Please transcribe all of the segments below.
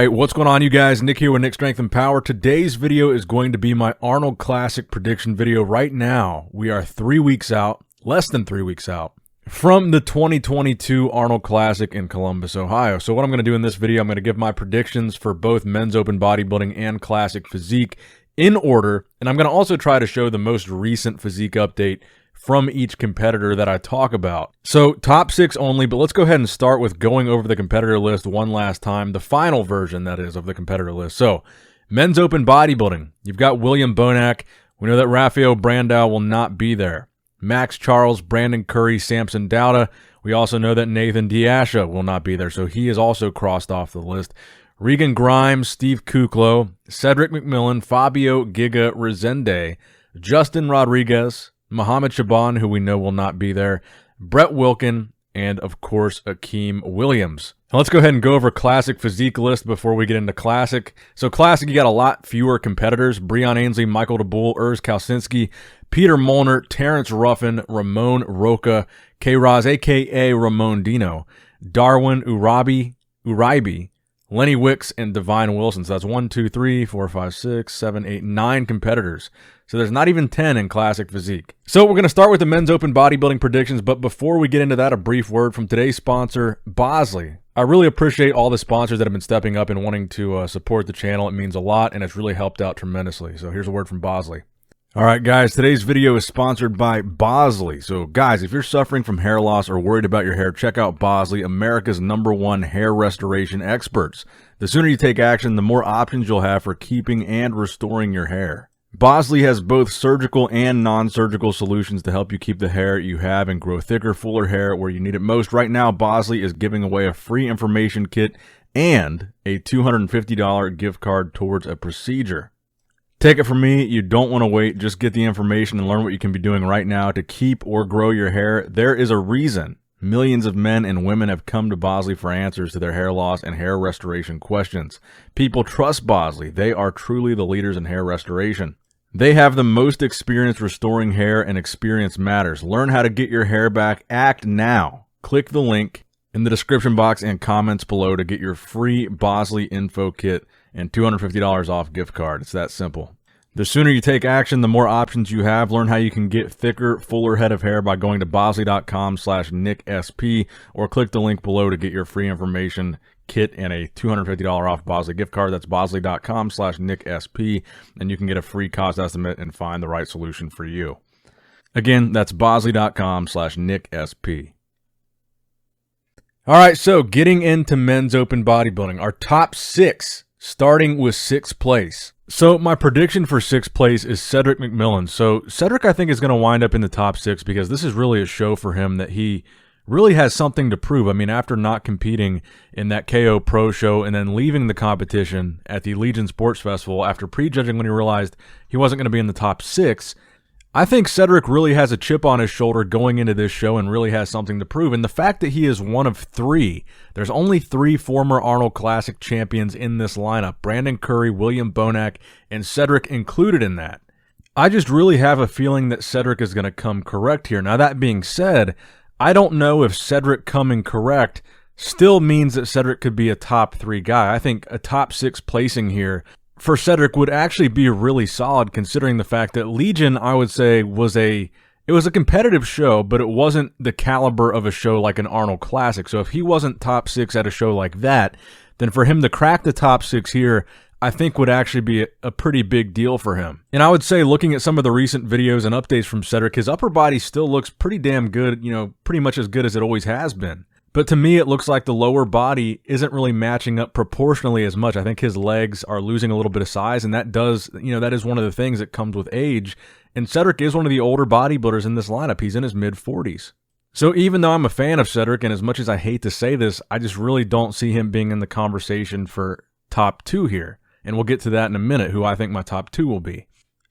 Alright, what's going on you guys? Nick here with Nick Strength and Power. Today's video is going to be my Arnold Classic prediction video. Right now, we are 3 weeks out, less than 3 weeks out, from the 2022 Arnold Classic in Columbus, Ohio. So what I'm going to do in this video, I'm going to give my predictions for both men's open bodybuilding and classic physique in order, and I'm going to also try to show the most recent physique update from each competitor that I talk about. So top 6 only, but let's go ahead and start with going over the competitor list one last time, the final version, that is, of the competitor list. So men's open bodybuilding, you've got William Bonac. We know that Rafael Brandao will not be there. Max Charles, Brandon Curry, Samson Dauda. We also know that Nathan Diasha will not be there, so he is also crossed off the list. Regan Grimes, Steve Kuklo, Cedric McMillan, Fabio Giga Rezende, Justin Rodriguez, Muhammad Shaban, who we know will not be there, Brett Wilkin, and of course, Akeem Williams. Now let's go ahead and go over classic physique list before we get into classic. So classic, you got a lot fewer competitors. Breon Ainsley, Michael DeBull, Urs Kalsinski, Peter Molnar, Terrence Ruffin, Ramon Roca, K-Roz, a.k.a. Ramon Dino, Darwin Uribe, Lenny Wicks, and Divine Wilson. So that's 1, 2, 3, 4, 5, 6, 7, 8, 9 competitors. So there's not even 10 in classic physique. So we're going to start with the men's open bodybuilding predictions, but before we get into that, a brief word from today's sponsor, Bosley. I really appreciate all the sponsors that have been stepping up and wanting to support the channel. It means a lot, and it's really helped out tremendously. So here's a word from Bosley. All right, guys, today's video is sponsored by Bosley. So, guys, if you're suffering from hair loss or worried about your hair, check out Bosley, America's #1 hair restoration experts. The sooner you take action, the more options you'll have for keeping and restoring your hair. Bosley has both surgical and non-surgical solutions to help you keep the hair you have and grow thicker, fuller hair where you need it most. Right now, Bosley is giving away a free information kit and a $250 gift card towards a procedure. Take it from me, you don't want to wait. Just get the information and learn what you can be doing right now to keep or grow your hair. There is a reason millions of men and women have come to Bosley for answers to their hair loss and hair restoration questions. People trust Bosley. They are truly the leaders in hair restoration. They have the most experience restoring hair, and experience matters. Learn how to get your hair back. Act now. Click the link in the description box and comments below to get your free Bosley info kit and $250 off gift card. It's that simple. The sooner you take action, the more options you have. Learn how you can get thicker, fuller head of hair by going to bosley.com/NickSP or click the link below to get your free information kit and a $250 off Bosley gift card. That's bosley.com/NickSP, and you can get a free cost estimate and find the right solution for you. Again, that's bosley.com/NickSP. All right, so getting into men's open bodybuilding, our top 6, starting with 6th place. So my prediction for 6th place is Cedric McMillan. So Cedric, I think, is going to wind up in the top 6 because this is really a show for him that he really has something to prove. I mean, after not competing in that KO Pro show and then leaving the competition at the Legion Sports Festival after prejudging when he realized he wasn't going to be in the top 6, I think Cedric really has a chip on his shoulder going into this show and really has something to prove. And the fact that he is one of 3, there's only 3 former Arnold Classic champions in this lineup, Brandon Curry, William Bonac, and Cedric included in that. I just really have a feeling that Cedric is going to come correct here. Now, that being said, I don't know if Cedric coming correct still means that Cedric could be a top 3 guy. I think a top 6 placing here for Cedric would actually be really solid, considering the fact that Legion, I would say, was a competitive show, but it wasn't the caliber of a show like an Arnold Classic. So if he wasn't top 6 at a show like that, then for him to crack the top 6 here, I think would actually be a pretty big deal for him. And I would say, looking at some of the recent videos and updates from Cedric, his upper body still looks pretty damn good, you know, pretty much as good as it always has been. But to me, it looks like the lower body isn't really matching up proportionally as much. I think his legs are losing a little bit of size, and that is one of the things that comes with age. And Cedric is one of the older bodybuilders in this lineup. He's in his mid-40s. So even though I'm a fan of Cedric, and as much as I hate to say this, I just really don't see him being in the conversation for top 2 here. And we'll get to that in a minute, who I think my top 2 will be.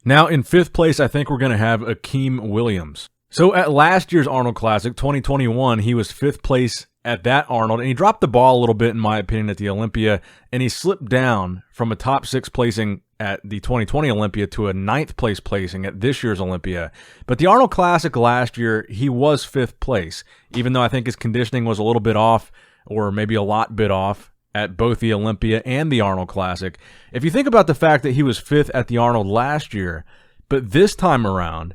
Now, in 5th place, I think we're going to have Akeem Williams. So at last year's Arnold Classic, 2021, he was 5th place at that Arnold, and he dropped the ball a little bit, in my opinion, at the Olympia, and he slipped down from a top 6 placing at the 2020 Olympia to a 9th place placing at this year's Olympia. But the Arnold Classic last year, he was 5th place, even though I think his conditioning was a little bit off, or maybe a lot bit off. at both the Olympia and the Arnold Classic. If you think about the fact that he was 5th at the Arnold last year, but this time around,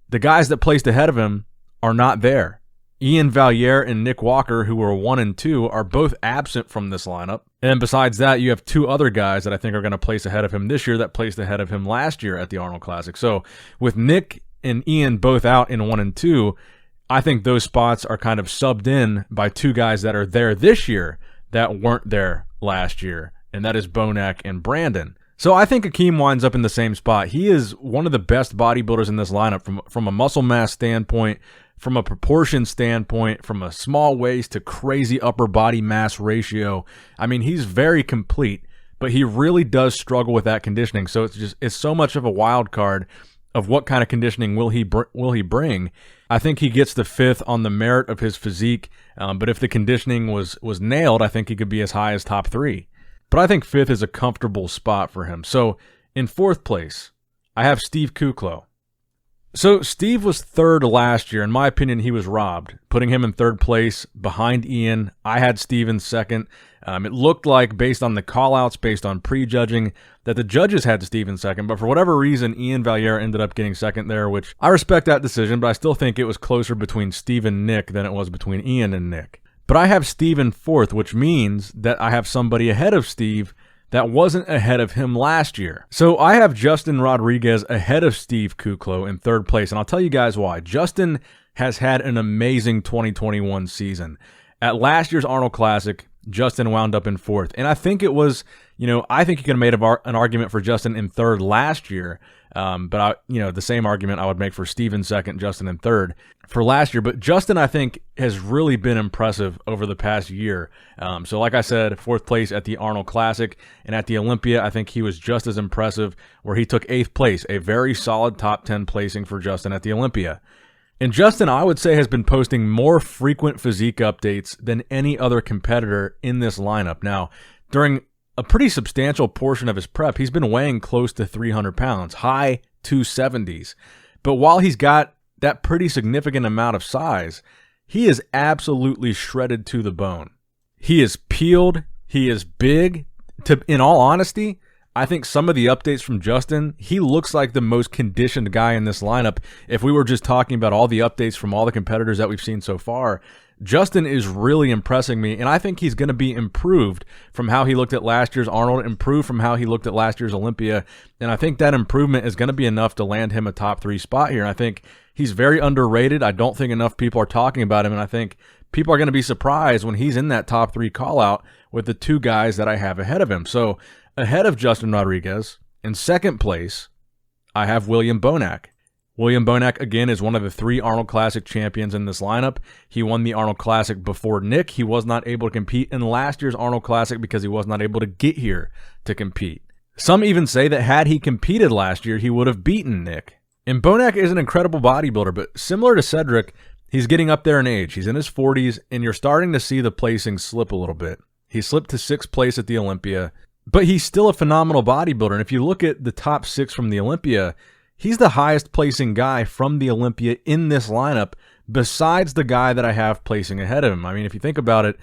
the guys that placed ahead of him are not there. Ian Valliere and Nick Walker, who were 1 and 2, are both absent from this lineup. And besides that, you have 2 other guys that I think are going to place ahead of him this year that placed ahead of him last year at the Arnold Classic. So with Nick and Ian both out in 1 and 2, I think those spots are kind of subbed in by 2 guys that are there this year that weren't there last year, and that is Bonac and Brandon. So I think Akeem winds up in the same spot. He is one of the best bodybuilders in this lineup from a muscle mass standpoint, from a proportion standpoint, from a small waist to crazy upper body mass ratio. I mean, he's very complete, but he really does struggle with that conditioning. So it's so much of a wild card of what kind of conditioning will he bring. I think he gets the 5th on the merit of his physique, but if the conditioning was nailed, I think he could be as high as top 3. But I think 5th is a comfortable spot for him. So in 4th place, I have Steve Kuclo. So Steve was 3rd last year. In my opinion, he was robbed, putting him in 3rd place behind Ian. I had Steve in 2nd. It looked like, based on the call-outs, based on prejudging, that the judges had Steve in 2nd, but for whatever reason, Ian Valliere ended up getting 2nd there, which I respect that decision, but I still think it was closer between Steve and Nick than it was between Ian and Nick. But I have Steve in 4th, which means that I have somebody ahead of Steve that wasn't ahead of him last year. So I have Justin Rodriguez ahead of Steve Kuclo in 3rd place, and I'll tell you guys why. Justin has had an amazing 2021 season. At last year's Arnold Classic, Justin wound up in 4th, and I think it was, I think you could have made an argument for Justin in 3rd last year, but the same argument I would make for Steve in 2nd, Justin in 3rd for last year. But Justin, I think, has really been impressive over the past year. So like I said, 4th place at the Arnold Classic, and at the Olympia, I think he was just as impressive, where he took 8th place, a very solid top 10 placing for Justin at the Olympia. And Justin, I would say, has been posting more frequent physique updates than any other competitor in this lineup. Now, during a pretty substantial portion of his prep, he's been weighing close to 300 pounds, high 270s. But while he's got that pretty significant amount of size, he is absolutely shredded to the bone. He is peeled. He is big. In all honesty, I think some of the updates from Justin, he looks like the most conditioned guy in this lineup. If we were just talking about all the updates from all the competitors that we've seen so far, Justin is really impressing me, and I think he's going to be improved from how he looked at last year's Arnold, improved from how he looked at last year's Olympia, and I think that improvement is going to be enough to land him a top 3 spot here. And I think he's very underrated. I don't think enough people are talking about him, and I think people are going to be surprised when he's in that top 3 call-out with the 2 guys that I have ahead of him. So ahead of Justin Rodriguez, in 2nd place, I have William Bonac. William Bonac, again, is one of the 3 Arnold Classic champions in this lineup. He won the Arnold Classic before Nick. He was not able to compete in last year's Arnold Classic because he was not able to get here to compete. Some even say that had he competed last year, he would have beaten Nick. And Bonac is an incredible bodybuilder, but similar to Cedric, he's getting up there in age. He's in his 40s, and you're starting to see the placing slip a little bit. He slipped to 6th place at the Olympia, but he's still a phenomenal bodybuilder. And if you look at the top 6 from the Olympia, he's the highest placing guy from the Olympia in this lineup, besides the guy that I have placing ahead of him. I mean, if you think about it,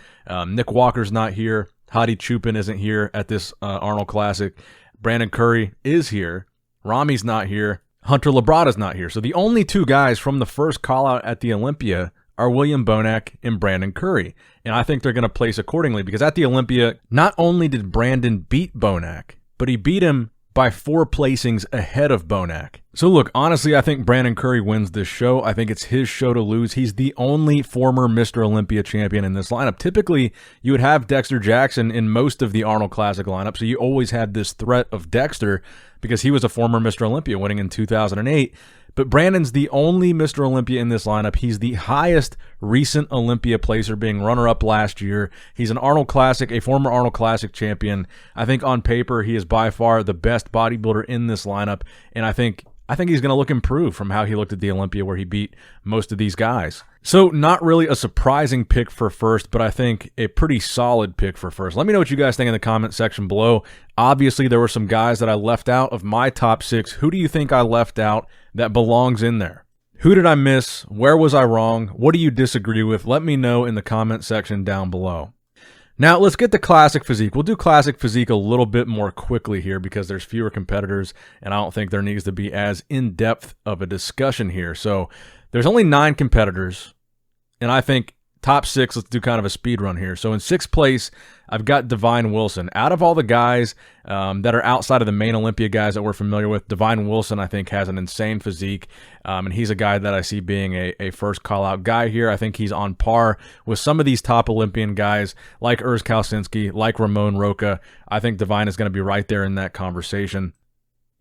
Nick Walker's not here. Hadi Chupin isn't here at this Arnold Classic. Brandon Curry is here. Rami's not here. Hunter Labrada's not here. So the only 2 guys from the first call-out at the Olympia are William Bonac and Brandon Curry. And I think they're going to place accordingly, because at the Olympia, not only did Brandon beat Bonac, but he beat him by 4 placings ahead of Bonac. So look, honestly, I think Brandon Curry wins this show. I think it's his show to lose. He's the only former Mr. Olympia champion in this lineup. Typically, you would have Dexter Jackson in most of the Arnold Classic lineup, so you always had this threat of Dexter because he was a former Mr. Olympia, winning in 2008. But Brandon's the only Mr. Olympia in this lineup. He's the highest recent Olympia placer, being runner-up last year. He's an Arnold Classic, a former Arnold Classic champion. I think on paper he is by far the best bodybuilder in this lineup, and I think he's going to look improved from how he looked at the Olympia, where he beat most of these guys. So not really a surprising pick for first, but I think a pretty solid pick for first. Let me know what you guys think in the comment section below. Obviously, there were some guys that I left out of my top 6. Who do you think I left out that belongs in there? Who did I miss? Where was I wrong? What do you disagree with? Let me know in the comment section down below. Now, let's get to Classic Physique. We'll do Classic Physique a little bit more quickly here because there's fewer competitors, and I don't think there needs to be as in-depth of a discussion here. So there's only 9 competitors, and I think top 6, let's do kind of a speed run here. So in 6th place, I've got Divine Wilson. Out of all the guys that are outside of the main Olympia guys that we're familiar with, Divine Wilson, I think, has an insane physique, and he's a guy that I see being a first call-out guy here. I think he's on par with some of these top Olympian guys like Urs Kalsinski, like Ramon Roca. I think Divine is going to be right there in that conversation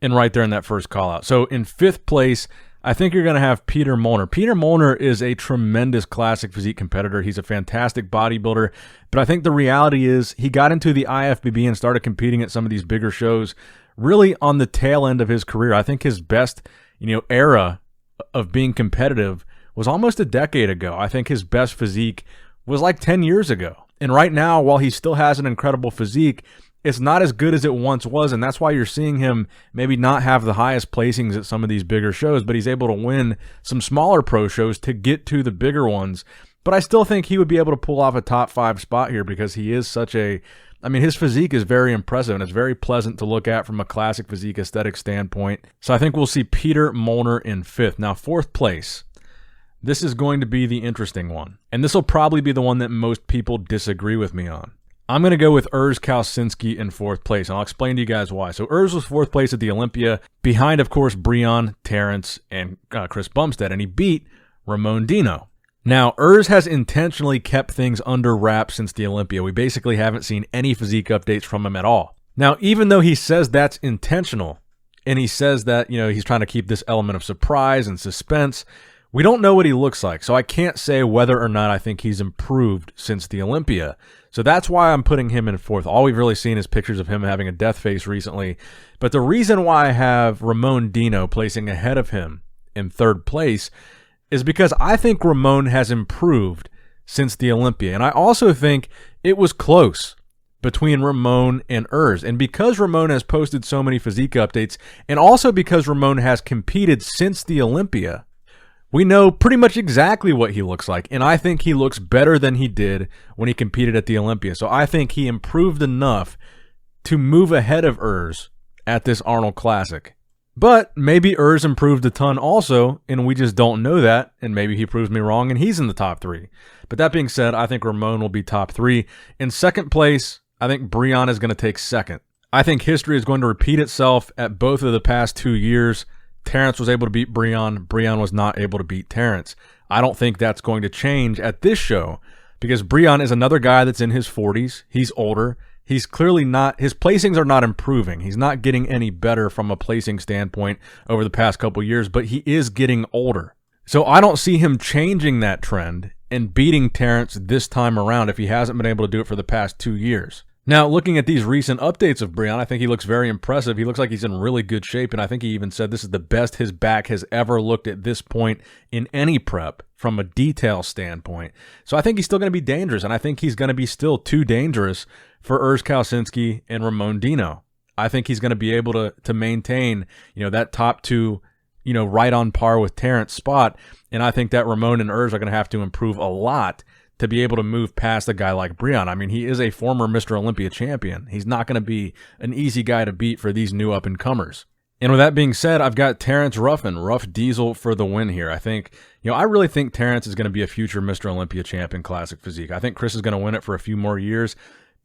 and right there in that first call-out. So in 5th place, I think you're going to have Peter Molnar. Peter Molnar is a tremendous Classic Physique competitor. He's a fantastic bodybuilder, but I think the reality is he got into the IFBB and started competing at some of these bigger shows really on the tail end of his career. I think his best, era of being competitive was almost a decade ago. I think his best physique was like 10 years ago. And right now, while he still has an incredible physique, it's not as good as it once was, and that's why you're seeing him maybe not have the highest placings at some of these bigger shows, but he's able to win some smaller pro shows to get to the bigger ones. But I still think he would be able to pull off a top 5 spot here because he is his physique is very impressive, and it's very pleasant to look at from a Classic Physique aesthetic standpoint. So I think we'll see Peter Molnar in 5th. Now, 4th place. This is going to be the interesting one, and this will probably be the one that most people disagree with me on. I'm going to go with Urs Kalsinski in 4th place, and I'll explain to you guys why. So Urs was 4th place at the Olympia, behind, of course, Breon, Terrence, and Chris Bumstead, and he beat Ramon Dino. Now, Urs has intentionally kept things under wraps since the Olympia. We basically haven't seen any physique updates from him at all. Now, even though he says that's intentional, and he says that, he's trying to keep this element of surprise and suspense, we don't know what he looks like, so I can't say whether or not I think he's improved since the Olympia. So that's why I'm putting him in 4th. All we've really seen is pictures of him having a death face recently. But the reason why I have Ramon Dino placing ahead of him in 3rd place is because I think Ramon has improved since the Olympia. And I also think it was close between Ramon and Urs. And because Ramon has posted so many physique updates, and also because Ramon has competed since the Olympia, we know pretty much exactly what he looks like, and I think he looks better than he did when he competed at the Olympia. So I think he improved enough to move ahead of Urs at this Arnold Classic. But maybe Urs improved a ton also, and we just don't know that, and maybe he proves me wrong and he's in the top 3. But that being said, I think Ramon will be top 3. In 2nd place, I think Breon is going to take 2nd. I think history is going to repeat itself at both of the past 2 years. Terrence was able to beat Breon. Breon was not able to beat Terrence. I don't think that's going to change at this show because Breon is another guy that's in his 40s. He's older. He's clearly not, his placings are not improving. He's not getting any better from a placing standpoint over the past couple years, but he is getting older. So I don't see him changing that trend and beating Terrence this time around if he hasn't been able to do it for the past 2 years. Now, looking at these recent updates of Breon, I think he looks very impressive. He looks like he's in really good shape, and I think he even said this is the best his back has ever looked at this point in any prep from a detail standpoint. So I think he's still going to be dangerous, and I think he's going to be still too dangerous for Urs Kalsinski and Ramon Dino. I think he's going to be able to maintain, that top 2, right on par with Terrence spot, and I think that Ramon and Urs are going to have to improve a lot to be able to move past a guy like Breon. I mean, he is a former Mr. Olympia champion. He's not going to be an easy guy to beat for these new up-and-comers. And with that being said, I've got Terrence Ruffin, Rough Diesel, for the win here. I think, I really think Terrence is going to be a future Mr. Olympia champion Classic Physique. I think Chris is going to win it for a few more years,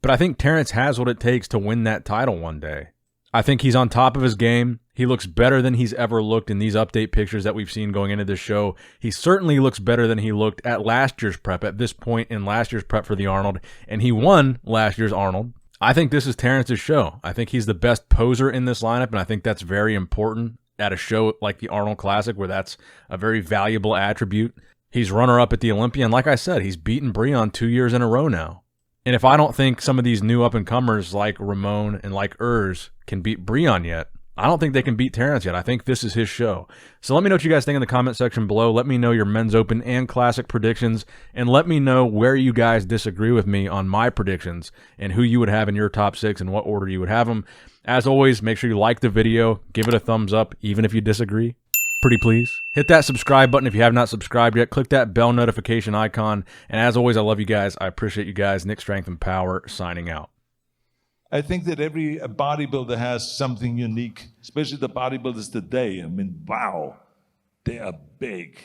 but I think Terrence has what it takes to win that title one day. I think he's on top of his game. He looks better than he's ever looked in these update pictures that we've seen going into this show. He certainly looks better than he looked at last year's prep, at this point in last year's prep for the Arnold, and he won last year's Arnold. I think this is Terrence's show. I think he's the best poser in this lineup, and I think that's very important at a show like the Arnold Classic where that's a very valuable attribute. He's runner-up at the Olympia, and like I said, he's beaten Breon 2 years in a row now. And if I don't think some of these new up-and-comers like Ramon and like Urs can beat Breon yet, I don't think they can beat Terrence yet. I think this is his show. So let me know what you guys think in the comment section below. Let me know your men's open and classic predictions, and let me know where you guys disagree with me on my predictions and who you would have in your top 6 and what order you would have them. As always, make sure you like the video, give it a thumbs up, even if you disagree, Pretty please. Hit that subscribe button if you have not subscribed yet. Click that bell notification icon. And as always, I love you guys. I appreciate you guys. Nick Strength and Power signing out. I think that every bodybuilder has something unique, especially the bodybuilders today. I mean, wow, they are big.